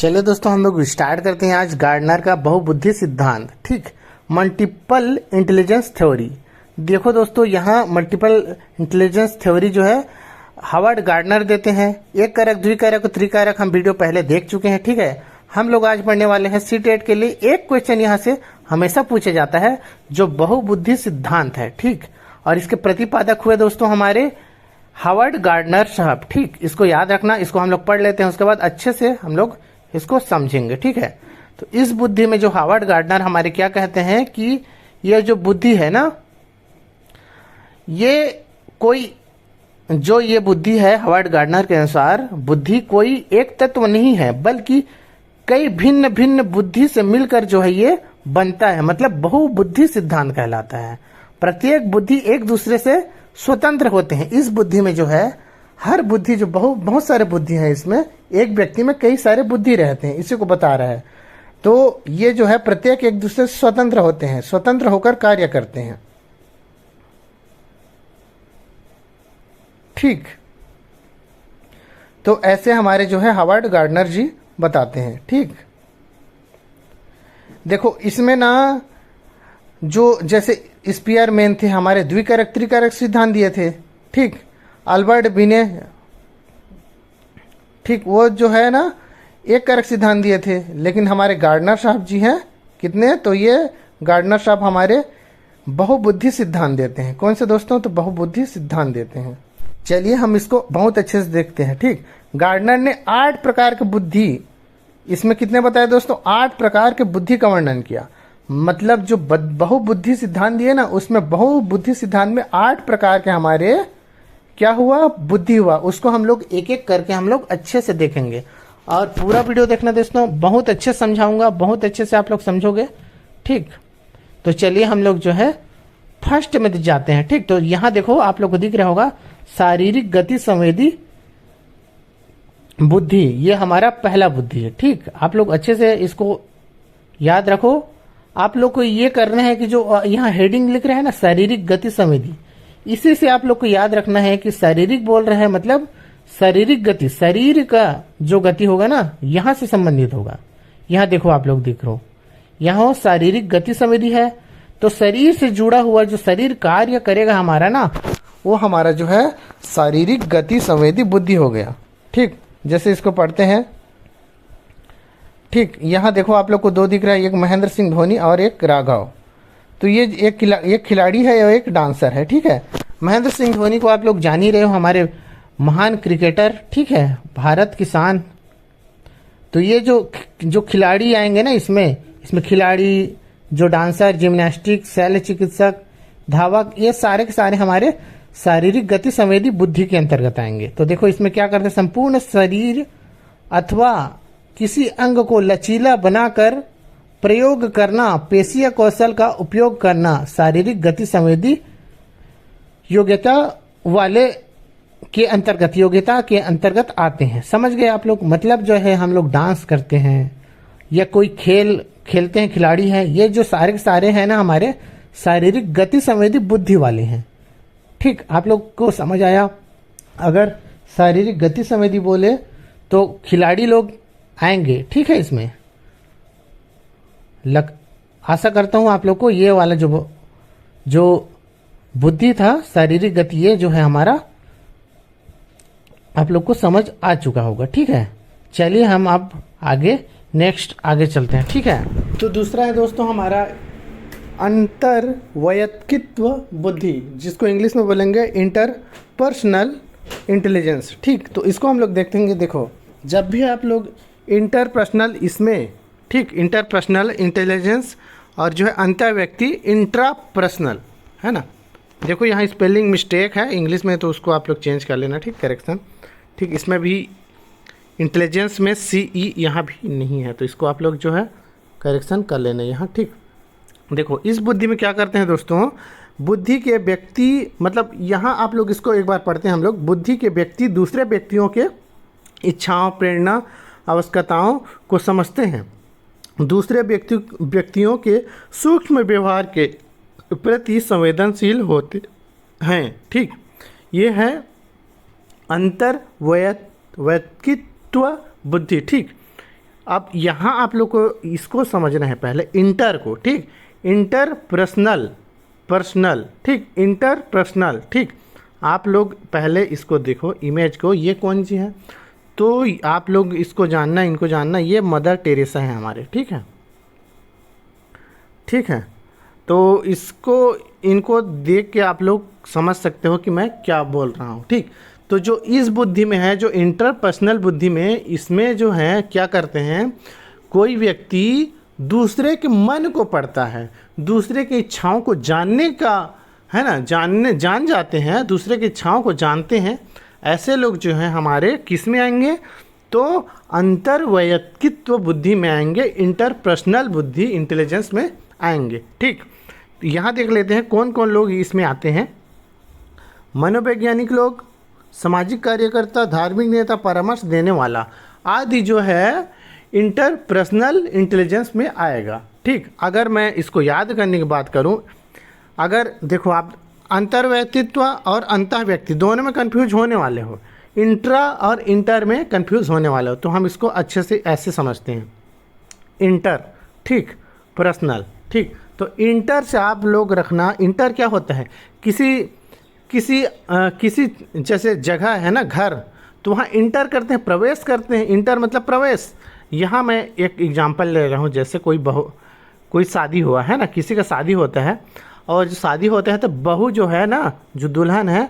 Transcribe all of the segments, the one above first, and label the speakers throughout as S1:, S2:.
S1: चलिए दोस्तों, हम लोग स्टार्ट करते हैं आज गार्डनर का बहुबुद्धि सिद्धांत। ठीक, मल्टीपल इंटेलिजेंस थ्योरी। देखो दोस्तों, यहाँ मल्टीपल इंटेलिजेंस थ्योरी जो है हावर्ड गार्डनर देते हैं। एक कारक, द्विकारक, त्रिकारक हम वीडियो पहले देख चुके हैं। ठीक है, हम लोग आज पढ़ने वाले हैं सीटेट के लिए एक क्वेश्चन यहाँ से हमेशा पूछा जाता है जो बहुबुद्धि सिद्धांत है। ठीक, और इसके प्रतिपादक हुए दोस्तों हमारे हावर्ड गार्डनर साहब। ठीक, इसको याद रखना, इसको हम लोग पढ़ लेते हैं, उसके बाद अच्छे से हम लोग इसको समझेंगे। ठीक है, तो इस बुद्धि में जो हावर्ड गार्डनर हमारे क्या कहते हैं कि ये जो बुद्धि है ना, ये कोई जो ये बुद्धि है हावर्ड गार्डनर के अनुसार बुद्धि कोई एक तत्व नहीं है, बल्कि कई भिन्न भिन्न बुद्धि से मिलकर जो है ये बनता है। मतलब बहुबुद्धि सिद्धांत कहलाता है। प्रत्येक बुद्धि एक दूसरे से स्वतंत्र होते हैं। इस बुद्धि में जो है हर बुद्धि जो बहुत सारे बुद्धि है, इसमें एक व्यक्ति में कई सारे बुद्धि रहते हैं, इसी को बता रहा है। तो ये जो है प्रत्येक एक दूसरे से स्वतंत्र होते हैं, स्वतंत्र होकर कार्य करते हैं। ठीक, तो ऐसे हमारे जो है हावर्ड गार्डनर जी बताते हैं। ठीक, देखो इसमें ना जो जैसे स्पीयरमैन थे हमारे द्विकारक त्रिकारक सिद्धांत दिए थे। ठीक, अल्बर्ट बिने, ठीक, वो जो है ना एक कारक सिद्धांत दिए थे। लेकिन हमारे गार्डनर साहब जी हैं कितने, तो ये गार्डनर साहब हमारे बहुबुद्धि सिद्धांत देते हैं। कौन से दोस्तों, तो बहुबुद्धि सिद्धांत देते हैं। चलिए हम इसको बहुत अच्छे से देखते हैं। ठीक, गार्डनर ने 8 प्रकार की बुद्धि, इसमें कितने बताए दोस्तों, 8 प्रकार के बुद्धि का वर्णन किया। मतलब जो बहुबुद्धि सिद्धांत दिए ना, उसमें बहुबुद्धि सिद्धांत में 8 प्रकार के हमारे क्या हुआ, बुद्धि हुआ। उसको हम लोग एक एक करके हम लोग अच्छे से देखेंगे और पूरा वीडियो देखना दोस्तों, बहुत अच्छे से समझाऊंगा, बहुत अच्छे से आप लोग समझोगे। ठीक, तो चलिए हम लोग जो है फर्स्ट में जाते हैं। ठीक, तो यहाँ देखो आप लोग को दिख रहा होगा शारीरिक गति संवेदी बुद्धि, ये हमारा पहला बुद्धि है। ठीक, आप लोग अच्छे से इसको याद रखो। आप लोग को ये करना है कि जो यहाँ हेडिंग लिख रहे हैं ना शारीरिक गति संवेदी, इसी से आप लोग को याद रखना है कि शारीरिक बोल रहे हैं मतलब शारीरिक गति, शरीर का जो गति होगा ना यहाँ से संबंधित होगा। यहाँ देखो आप लोग दिख रहे हो, यहाँ शारीरिक गति संवेदी है, तो शरीर से जुड़ा हुआ जो शरीर कार्य करेगा हमारा ना, वो हमारा जो है शारीरिक गति संवेदी बुद्धि हो गया। ठीक, जैसे इसको पढ़ते हैं। ठीक, यहाँ देखो आप लोग को 2 दिख रहा है, एक महेंद्र सिंह धोनी और एक राघव। तो ये एक खिलाड़ी है और एक डांसर है। ठीक है, महेंद्र सिंह धोनी को आप लोग जान ही रहे हो, हमारे महान क्रिकेटर। ठीक है, भारत की शान। तो ये जो खिलाड़ी आएंगे ना, इसमें खिलाड़ी, जो डांसर, जिम्नास्टिक, शल्य चिकित्सक, धावक, ये सारे के सारे हमारे शारीरिक गति संवेदी बुद्धि के अंतर्गत आएंगे। तो देखो इसमें क्या करते हैं, संपूर्ण शरीर अथवा किसी अंग को लचीला बनाकर प्रयोग करना, पेशीय कौशल का उपयोग करना, शारीरिक गति संवेदी योग्यता वाले के अंतर्गत, योग्यता के अंतर्गत आते हैं। समझ गए आप लोग। मतलब जो है हम लोग डांस करते हैं या कोई खेल खेलते हैं, खिलाड़ी हैं, ये जो सारे के सारे हैं ना हमारे शारीरिक गति संवेदी बुद्धि वाले हैं। ठीक, आप लोग को समझ आया। अगर शारीरिक गति संवेदी बोले तो खिलाड़ी लोग आएंगे। ठीक है, इसमें आशा करता हूं आप लोग को ये वाला जो बुद्धि था शारीरिक गति, ये जो है हमारा आप लोग को समझ आ चुका होगा। ठीक है, चलिए हम अब आगे चलते हैं। ठीक है, तो दूसरा है दोस्तों हमारा अंतर्वैयक्तित्व बुद्धि, जिसको इंग्लिश में बोलेंगे इंटरपर्सनल इंटेलिजेंस। ठीक, तो इसको हम लोग देखेंगे। देखो जब भी आप लोग इंटरपर्सनल, इसमें ठीक इंटरपर्सनल इंटेलिजेंस और जो है अंतर्व्यक्ति इंट्रापर्सनल है ना। देखो यहाँ स्पेलिंग मिस्टेक है इंग्लिश में, तो उसको आप लोग चेंज कर लेना। ठीक, करेक्शन। ठीक, इसमें भी इंटेलिजेंस में CE यहाँ भी नहीं है, तो इसको आप लोग जो है करेक्शन कर लेना यहाँ। ठीक, देखो इस बुद्धि में क्या करते हैं दोस्तों, बुद्धि के व्यक्ति, मतलब यहाँ आप लोग इसको एक बार पढ़ते हैं हम लोग। बुद्धि के व्यक्ति दूसरे व्यक्तियों के इच्छाओं, प्रेरणा, आवश्यकताओं को समझते हैं, दूसरे व्यक्तियों के सूक्ष्म व्यवहार के प्रति संवेदनशील होते हैं। ठीक, ये है अंतर्वैयक्तित्व बुद्धि। ठीक, अब यहाँ आप लोग को इसको समझना है पहले, इंटर को, ठीक, इंटर पर्सनल, पर्सनल, ठीक, इंटर पर्सनल, ठीक। आप लोग पहले इसको देखो, इमेज को, ये कौन सी है, तो आप लोग इसको जानना, इनको जानना, ये मदर टेरेसा है हमारे, ठीक है, ठीक है। तो इसको, इनको देख के आप लोग समझ सकते हो कि मैं क्या बोल रहा हूँ, ठीक। तो जो इस बुद्धि में है, जो इंटरपर्सनल बुद्धि में, इसमें जो है क्या करते हैं, कोई व्यक्ति दूसरे के मन को पढ़ता है, दूसरे की इच्छाओं को जानने का, है ना, जान जाते हैं, दूसरे की इच्छाओं को जानते हैं। ऐसे लोग जो हैं हमारे किस में आएंगे, तो अंतर्वैयक्तित्व बुद्धि में आएंगे, इंटरपर्सनल बुद्धि, इंटेलिजेंस में आएंगे, ठीक। यहाँ देख लेते हैं कौन कौन लोग इसमें आते हैं। मनोवैज्ञानिक लोग, सामाजिक कार्यकर्ता, धार्मिक नेता, परामर्श देने वाला आदि जो है इंटरपर्सनल इंटेलिजेंस में आएगा, ठीक। अगर मैं इसको याद करने की बात करूं, अगर देखो आप अंतर्व्यक्तित्व और अंतःव्यक्ति दोनों में कंफ्यूज होने वाले हो, इंट्रा और इंटर में कंफ्यूज होने वाले हो, तो हम इसको अच्छे से ऐसे समझते हैं, इंटर, ठीक, पर्सनल, ठीक। तो इंटर से आप लोग रखना, इंटर क्या होता है, किसी जैसे जगह है ना, घर, तो वहाँ इंटर करते हैं, प्रवेश करते हैं, इंटर मतलब प्रवेश। यहाँ मैं एक एग्जांपल ले रहा हूँ, जैसे कोई शादी हुआ है ना, किसी का शादी होता है, और जो शादी होता है तो बहू जो है ना, जो दुल्हन है,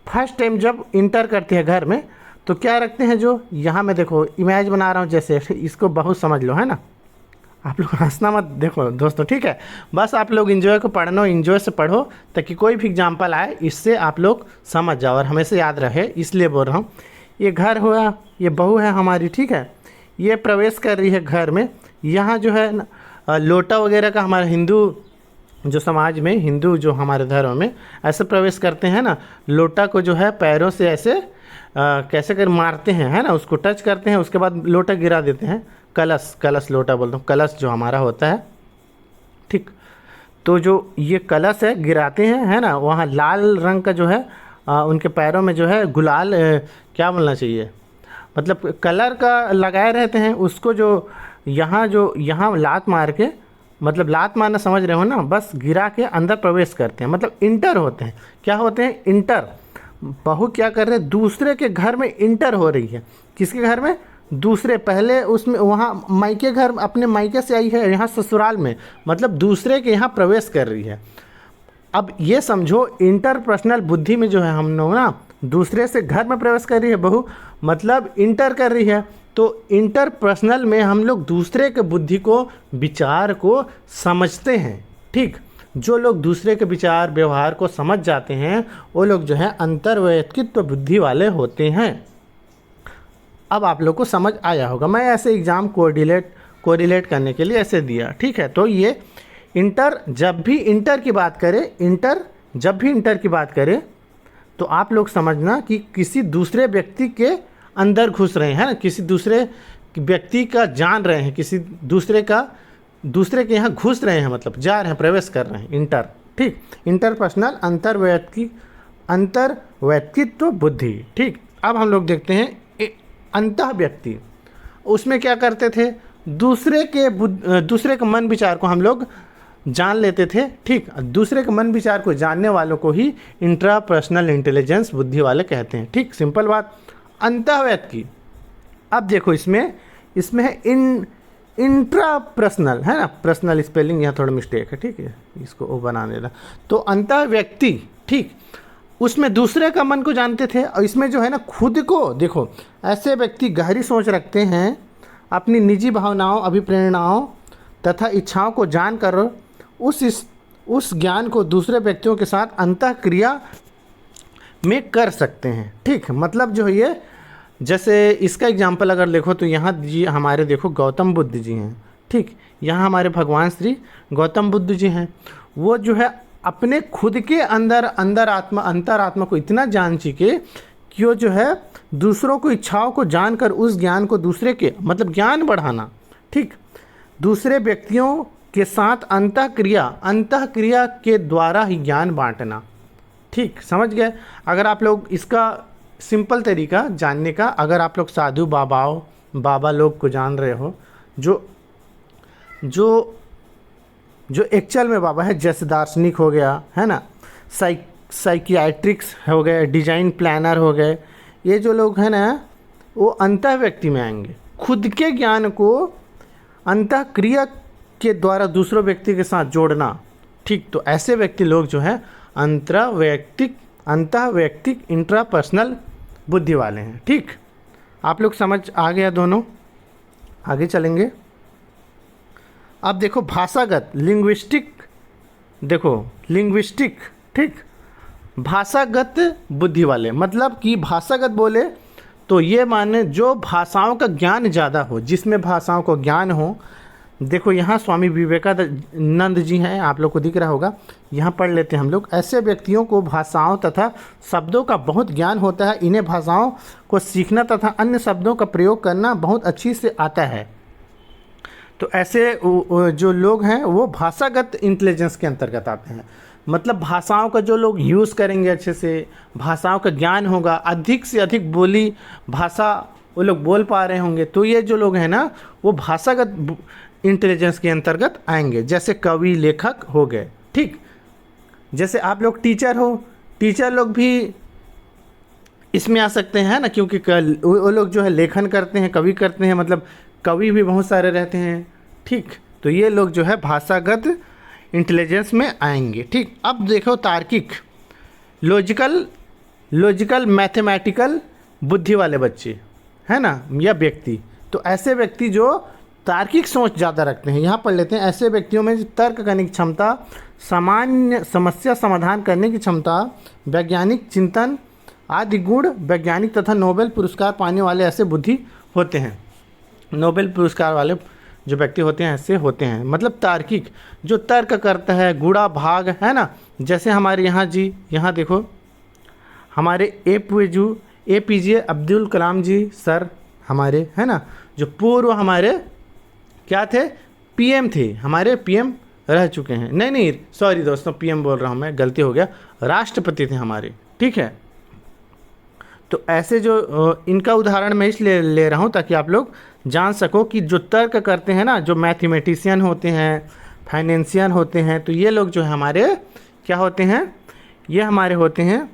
S1: फर्स्ट टाइम जब इंटर करती है घर में, तो क्या रखते हैं, जो यहाँ मैं देखो इमेज बना रहा हूँ, जैसे इसको बहुत समझ लो, है ना। आप लोग हंसना मत देखो दोस्तों, ठीक है, बस आप लोग इन्जॉय को पढ़ना, इन्जॉय से पढ़ो, ताकि कोई भी एग्जाम्पल आए इससे आप लोग समझ जाओ और हमेशा याद रहे, इसलिए बोल रहा हूँ। ये घर हुआ, ये बहू है हमारी, ठीक है, ये प्रवेश कर रही है घर में। यहाँ जो है लोटा वगैरह का, हमारे हिंदू जो समाज में, हिंदू जो हमारे धर्म में ऐसे प्रवेश करते हैं ना, लोटा को जो है पैरों से ऐसे कैसे कर मारते हैं, है ना, उसको टच करते हैं, उसके बाद लोटा गिरा देते हैं, कलश लोटा बोलता हूँ, कलश जो हमारा होता है, ठीक। तो जो ये कलश है गिराते हैं, है ना, वहाँ लाल रंग का जो है उनके पैरों में जो है गुलाल, क्या बोलना चाहिए, मतलब कलर का लगाए रहते हैं, उसको जो यहाँ लात मार के, मतलब लात मारना समझ रहे हो ना, बस गिरा के अंदर प्रवेश करते हैं, मतलब इंटर होते हैं। क्या होते हैं, इंटर। बहू क्या कर रहे हैं, दूसरे के घर में इंटर हो रही है। किसके घर में, दूसरे, पहले उसमें वहाँ मायके घर, अपने मायके से आई है, यहाँ ससुराल में, मतलब दूसरे के यहाँ प्रवेश कर रही है। अब ये समझो, इंटरपर्सनल बुद्धि में जो है हम लोग ना, दूसरे से घर में प्रवेश कर रही है बहू, मतलब इंटर कर रही है। तो इंटरपर्सनल में हम लोग दूसरे के बुद्धि को, विचार को समझते हैं, ठीक। जो लोग दूसरे के विचार व्यवहार को समझ जाते हैं, वो लोग जो है अंतर्वैयक्तित्व बुद्धि वाले होते हैं। अब आप लोग को समझ आया होगा, मैं ऐसे एग्जाम कोरिलेट करने के लिए ऐसे दिया, ठीक है। तो ये इंटर, जब भी इंटर की बात करें, तो आप लोग समझना कि किसी दूसरे व्यक्ति के अंदर घुस रहे हैं ना, किसी दूसरे व्यक्ति का जान रहे हैं, किसी दूसरे के यहाँ घुस रहे हैं, मतलब जा रहे हैं, प्रवेश कर रहे हैं, इंटर, ठीक। इंटरपर्सनल, अंतर्वैयक्तित्व बुद्धि, ठीक। अब हम लोग देखते हैं अंतः व्यक्ति, उसमें क्या करते थे, दूसरे के मन विचार को हम लोग जान लेते थे, ठीक। दूसरे के मन विचार को जानने वालों को ही इंट्रापर्सनल इंटेलिजेंस बुद्धि वाले कहते हैं, ठीक, सिंपल बात। अंतःव्यक्ति, अब देखो इसमें है इंट्रापर्सनल, है ना, पर्सनल स्पेलिंग यहाँ थोड़ा मिस्टेक है, ठीक है, इसको ओ बना देना। तो अंतःव्यक्ति, ठीक, उसमें दूसरे का मन को जानते थे, और इसमें जो है ना खुद को, देखो ऐसे व्यक्ति गहरी सोच रखते हैं, अपनी निजी भावनाओं, अभिप्रेरणाओं तथा इच्छाओं को जानकर उस ज्ञान को दूसरे व्यक्तियों के साथ अंतःक्रिया में कर सकते हैं, ठीक। मतलब जो ये, जैसे इसका एग्जाम्पल अगर देखो, तो यहाँ जी हमारे देखो गौतम बुद्ध जी हैं, ठीक, यहाँ हमारे भगवान श्री गौतम बुद्ध जी हैं। वो जो है अपने खुद के अंतरात्मा को इतना जान चुके कि वो जो है दूसरों को इच्छाओं को जानकर उस ज्ञान को दूसरे के, मतलब ज्ञान बढ़ाना, ठीक, दूसरे व्यक्तियों के साथ अंतःक्रिया के द्वारा ही ज्ञान बांटना, ठीक, समझ गए। अगर आप लोग इसका सिंपल तरीका जानने का, अगर आप लोग साधु बाबाओं, बाबा लोग को जान रहे हो, जो जो जो एक्चुअल में बाबा है, जैसे दार्शनिक हो गया है ना, साइकियाट्रिक्स हो गए, डिजाइन प्लानर हो गए, ये जो लोग हैं ना वो अंतः व्यक्ति में आएंगे। खुद के ज्ञान को अंतः क्रिया के द्वारा दूसरों व्यक्ति के साथ जोड़ना, ठीक। तो ऐसे व्यक्ति लोग जो है अंतः वैयक्तिक इंट्रापर्सनल बुद्धि वाले हैं, ठीक। आप लोग समझ आ गया दोनों, आगे चलेंगे। अब देखो भाषागत, लिंग्विस्टिक, देखो लिंग्विस्टिक, ठीक, भाषागत बुद्धि वाले, मतलब कि भाषागत बोले तो ये माने जो भाषाओं का ज्ञान ज़्यादा हो, जिसमें भाषाओं को ज्ञान हो। देखो यहाँ स्वामी विवेकानंद जी हैं, आप लोग को दिख रहा होगा, यहाँ पढ़ लेते हैं हम लोग। ऐसे व्यक्तियों को भाषाओं तथा शब्दों का बहुत ज्ञान होता है, इन्हें भाषाओं को सीखना तथा अन्य शब्दों का प्रयोग करना बहुत अच्छी से आता है। तो ऐसे जो लोग हैं वो भाषागत इंटेलिजेंस के अंतर्गत आते हैं, मतलब भाषाओं का जो लोग यूज़ करेंगे अच्छे से, भाषाओं का ज्ञान होगा, अधिक से अधिक बोली भाषा वो लोग बोल पा रहे होंगे, तो ये जो लोग हैं ना वो भाषागत इंटेलिजेंस के अंतर्गत आएंगे। जैसे कवि, लेखक हो गए, ठीक। जैसे आप लोग टीचर हो, टीचर लोग भी इसमें आ सकते हैं ना, क्योंकि वो लोग जो है लेखन करते हैं, कवि करते हैं, मतलब कवि भी बहुत सारे रहते हैं, ठीक। तो ये लोग जो है भाषागत इंटेलिजेंस में आएंगे, ठीक। अब देखो तार्किक, लॉजिकल मैथमेटिकल बुद्धि वाले बच्चे है ना, या व्यक्ति, तो ऐसे व्यक्ति जो तार्किक सोच ज़्यादा रखते हैं, यहाँ पढ़ लेते हैं। ऐसे व्यक्तियों में तर्क करने की क्षमता, सामान्य समस्या समाधान करने की क्षमता, वैज्ञानिक चिंतन आदि गुण, वैज्ञानिक तथा नोबेल पुरस्कार पाने वाले ऐसे बुद्धि होते हैं। नोबेल पुरस्कार वाले जो व्यक्ति होते हैं ऐसे होते हैं, मतलब तार्किक, जो तर्क करता है, गुणा भाग, है ना। जैसे हमारे यहाँ जी, यहाँ देखो हमारे APJ अब्दुल कलाम जी सर हमारे, है ना, जो पूर्व हमारे क्या थे, PM थे, हमारे PM रह चुके हैं, नहीं सॉरी दोस्तों, PM बोल रहा हूँ मैं, गलती हो गया, राष्ट्रपति थे हमारे, ठीक है। तो ऐसे जो इनका उदाहरण मैं इसलिए ले रहा हूँ ताकि आप लोग जान सको कि जो तर्क करते हैं ना, जो मैथमेटिशियन होते हैं, फाइनेंशियन होते हैं, तो ये लोग जो है हमारे क्या होते हैं, ये हमारे होते हैं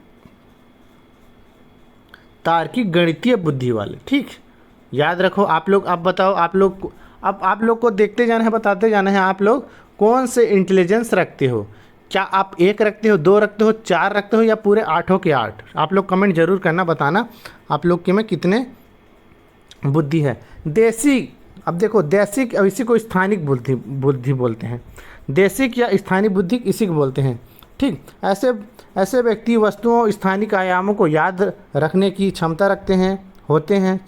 S1: तार्किक गणितीय बुद्धि वाले, ठीक। याद रखो आप लोग। अब बताओ आप लोग को देखते जाना है, बताते जाना है, आप लोग कौन से इंटेलिजेंस रखते हो। क्या आप 1 रखते हो, 2 रखते हो, 4 रखते हो, या पूरे 8 के 8? आप लोग कमेंट जरूर करना, बताना आप लोग के में कितने बुद्धि है। देसी, अब देखो देसिक, अब इसी को स्थानिक बुद्धि बोलते हैं। देसिक या स्थानिक बुद्धि इसी को बोलते हैं, ठीक। ऐसे व्यक्ति वस्तुओं, स्थानिक आयामों को याद रखने की क्षमता रखते हैं,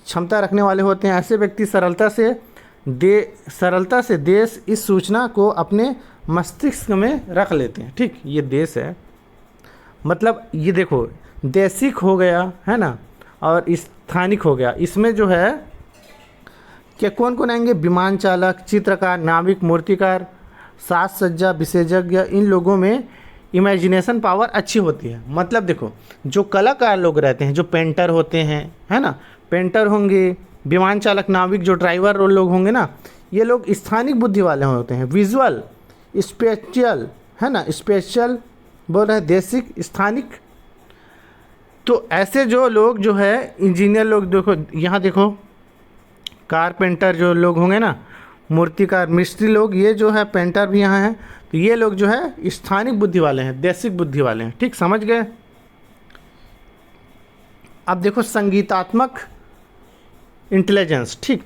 S1: क्षमता रखने वाले होते हैं। ऐसे व्यक्ति सरलता से देश इस सूचना को अपने मस्तिष्क में रख लेते हैं, ठीक। ये देश है, मतलब ये देखो देसिक हो गया, है ना, और स्थानिक हो गया। इसमें जो है कि कौन आएंगे, विमान चालक, चित्रकार, नाविक, मूर्तिकार, साज सज्जा विशेषज्ञ, इन लोगों में इमेजिनेशन पावर अच्छी होती है। मतलब देखो जो कलाकार लोग रहते हैं, जो पेंटर होते हैं, है ना, पेंटर होंगे, विमान चालक, नाविक, जो ड्राइवर लोग होंगे ना, ये लोग स्थानिक बुद्धि वाले होते हैं। विजुअल, स्पेशियल, है ना, स्पेशल बोल रहे हैं, देसिक, स्थानिक। तो ऐसे जो लोग जो है इंजीनियर लोग, देखो यहाँ देखो कारपेंटर जो लोग होंगे ना, मूर्तिकार, मिस्त्री लोग, ये जो है पेंटर भी यहाँ हैं, तो ये लोग जो है स्थानिक बुद्धि वाले हैं, देसिक बुद्धि वाले हैं, ठीक। समझ गए। अब देखो संगीतात्मक इंटेलिजेंस, ठीक,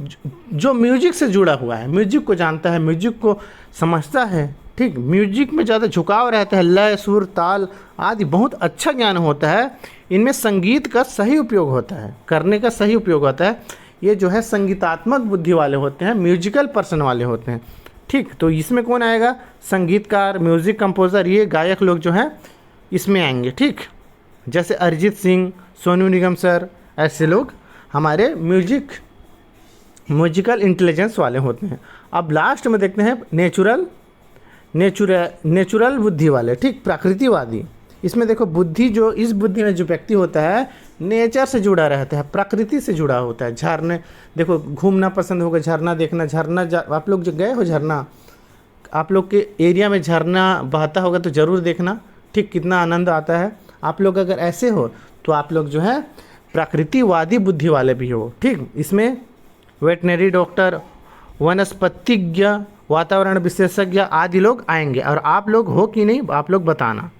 S1: जो म्यूजिक से जुड़ा हुआ है, म्यूजिक को जानता है, म्यूजिक को समझता है, ठीक। म्यूजिक में ज़्यादा झुकाव रहता है, लय, सुर, ताल आदि बहुत अच्छा ज्ञान होता है। इनमें संगीत का सही उपयोग होता है, करने का सही उपयोग होता है। ये जो है संगीतात्मक बुद्धि वाले होते हैं, म्यूजिकल पर्सन वाले होते हैं, ठीक। तो इसमें कौन आएगा, संगीतकार, म्यूज़िक कंपोज़र, ये गायक लोग जो हैं इसमें आएंगे, ठीक। जैसे अरिजीत सिंह, सोनू निगम सर, ऐसे लोग हमारे म्यूजिकल इंटेलिजेंस वाले होते हैं। अब लास्ट में देखते हैं नेचुरल बुद्धि वाले, ठीक, प्रकृतिवादी। इसमें देखो बुद्धि, जो इस बुद्धि में जो व्यक्ति होता है नेचर से जुड़ा रहता है, प्रकृति से जुड़ा होता है। झरने देखो, घूमना पसंद होगा, झरना देखना, आप लोग जो गए हो झरना, आप लोग के एरिया में झरना बहता होगा तो ज़रूर देखना, ठीक, कितना आनंद आता है। आप लोग अगर ऐसे हो तो आप लोग जो है प्रकृतिवादी बुद्धि वाले भी हो, ठीक। इसमें वेटनरी डॉक्टर, वनस्पतिज्ञ, वातावरण विशेषज्ञ आदि लोग आएंगे, और आप लोग हो कि नहीं आप लोग बताना,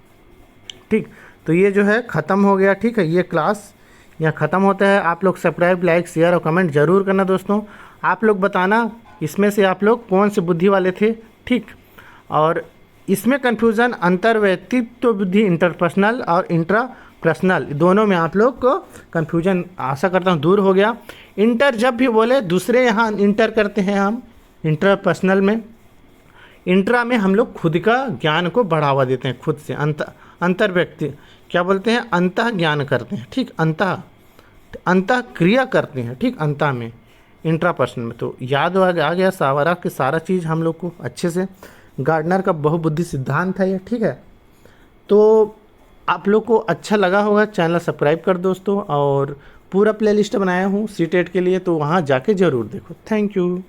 S1: ठीक। तो ये जो है ख़त्म हो गया, ठीक है, ये क्लास यहाँ ख़त्म होता है। आप लोग सब्सक्राइब, लाइक, शेयर और कमेंट ज़रूर करना दोस्तों। आप लोग बताना इसमें से आप लोग कौन से बुद्धि वाले थे, ठीक। और इसमें कन्फ्यूज़न अंतर्व्यक्तित्व बुद्धि, इंटरपर्सनल और इंट्रापर्सनल, दोनों में आप लोग को कन्फ्यूजन आशा करता हूँ दूर हो गया। इंटर जब भी बोले दूसरे यहाँ इंटर करते हैं हम, इंटरपर्सनल में, इंट्रा में हम लोग खुद का ज्ञान को बढ़ावा देते हैं, खुद से अंतर व्यक्ति क्या बोलते हैं, अंतः ज्ञान करते हैं, ठीक, अंतः क्रिया करते हैं, ठीक, अंतः में, इंट्रापर्सनल में। तो याद आ गया सारा के सारा चीज़ हम लोग को अच्छे से। गार्डनर का बहुबुद्धि सिद्धांत है ये, ठीक है। तो आप लोग को अच्छा लगा होगा, चैनल सब्सक्राइब कर दोस्तों, और पूरा प्लेलिस्ट बनाया हूँ सीटेट के लिए, तो वहाँ जाके ज़रूर देखो। Thank you.